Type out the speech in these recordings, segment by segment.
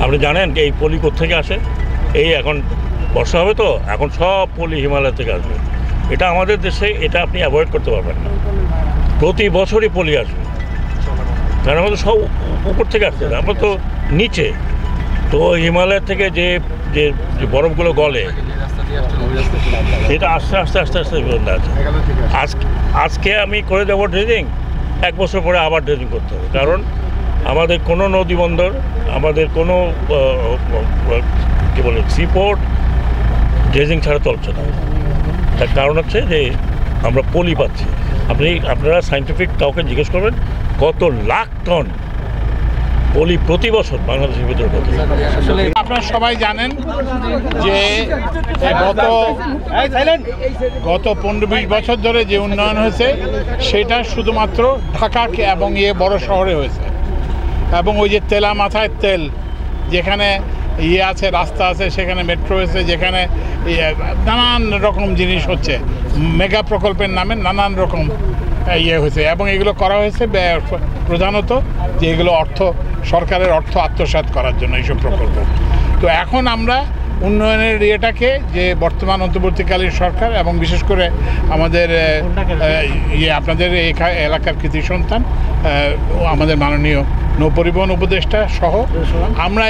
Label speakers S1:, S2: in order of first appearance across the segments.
S1: আপনি জানেন এই পলি কোত্থেকে আসে? এই এখন বর্ষা হবে তো, এখন সব পলি হিমালয় থেকে আসবে। এটা আমাদের দেশে, এটা আপনি অ্যাভয়েড করতে পারবেন না। প্রতি বছরই পলি আসবে, কারণ আমাদের সব উপর থেকে আসছে, আমরা তো নিচে। তো হিমালয় থেকে যে যে বরফগুলো গলে, সেটা আস্তে আস্তে আস্তে আস্তে আছে। আজকে আমি করে দেবো ড্রেজিং, 1 বছর পরে আবার ড্রেজিং করতে হবে, কারণ আমাদের কোনো নদী বন্দর, আমাদের কোনো কী বলে সিপোর্ট ড্রেজিং ছাড়া চলছে না। তার কারণ হচ্ছে যে আমরা পলি পাচ্ছি। আপনারা সায়েন্টিফিক কাউকে জিজ্ঞেস করবেন কত লাখ টন পলি প্রতি বছর বাংলাদেশের ভিতরে করতে।
S2: আপনারা সবাই জানেন যে গত 15-20 বছর ধরে যে উন্নয়ন হয়েছে সেটা শুধুমাত্র ঢাকাকে এবং বড় শহরে হয়েছে। এবং ওই যে তেলা মাথায় তেল, যেখানে আছে, রাস্তা আছে, সেখানে মেট্রো হয়েছে, যেখানে নানান রকম জিনিস হচ্ছে, মেগা প্রকল্পের নামে নানান রকম হয়েছে। এবং এগুলো করা হয়েছে প্রধানত যে এগুলো সরকারের অর্থ আত্মসাৎ করার জন্য এইসব প্রকল্প। তো এখন আমরা উন্নয়নের ইয়েটাকে, যে বর্তমান অন্তর্বর্তীকালীন সরকার এবং বিশেষ করে আমাদের আপনাদের এলাকার কৃতি সন্তান আমাদের মাননীয় নৌপরিবহন উপদেষ্টা সহ আমরা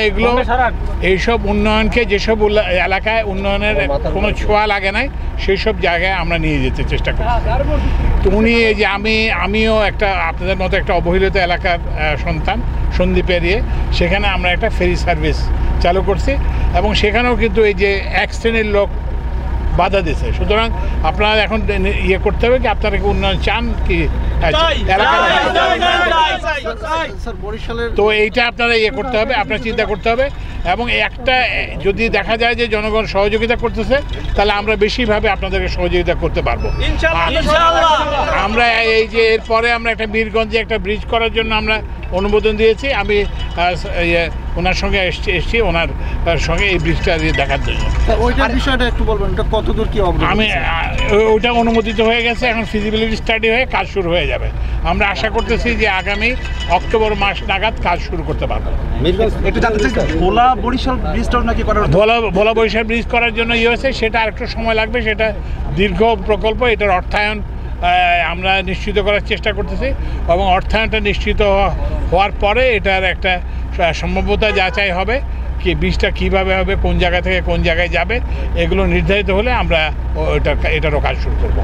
S2: এইসব উন্নয়নকে, যেসব এলাকায় উন্নয়নের কোনো ছোঁয়া লাগে নাই সেই সব জায়গায় আমরা নিয়ে যেতে চেষ্টা করি। তো উনি এই যে আমিও একটা আপনাদের মতো একটা অবহেলিত এলাকার সন্তান, সন্দ্বীপ এরিয়ে, সেখানে আমরা একটা ফেরি সার্ভিস চালু করছি এবং সেখানেও কিন্তু এই যে এক শ্রেণীর লোক বাধা দিচ্ছে। সুতরাং আপনারা এখন করতে হবে কি, আপনারা কি উন্নয়ন চান কি? তো এইটা আপনারা করতে হবে, আপনার চিন্তা করতে হবে। এবং একটা যদি দেখা যায় যে জনগণ সহযোগিতা করতেছে, তাহলে আমরা বেশিভাবে আপনাদেরকে সহযোগিতা করতে পারবো। আমরা এই যে এরপরে আমরা একটা বীরগঞ্জে একটা ব্রিজ করার জন্য আমরা অনুমোদন দিয়েছি। আমি ওনার সঙ্গে এসেছি, ওনার সঙ্গে এই ব্রিজটা দেখার জন্য।
S3: ওইটার বিষয়টা একটু বলবেন, ওটা কতদূর কি
S2: আমি ওইটা অনুমোদিত হয়ে গেছে, এখন ফিজিবিলিটি স্টাডি হয়ে কাজ শুরু হয়ে যাবে। আমরা আশা করতেছি যে আগামী অক্টোবর মাস নাগাদ কাজ শুরু করতে পারবো।
S3: ভোলা বরিশাল ব্রিজটাও নাকি
S2: ভোলা বরিশাল ব্রিজ করার জন্য হয়েছে, সেটা আরেকটু সময় লাগবে, সেটা দীর্ঘ প্রকল্প। এটার অর্থায়ন আমরা নিশ্চিত করার চেষ্টা করতেছি এবং অর্থায়নটা নিশ্চিত হওয়ার পরে এটার একটা সম্ভাব্যতা যাচাই হবে, কি ব্রিজটা কীভাবে হবে, কোন জায়গা থেকে কোন জায়গায় যাবে, এগুলো নির্ধারিত হলে আমরা এটারও কাজ শুরু করব।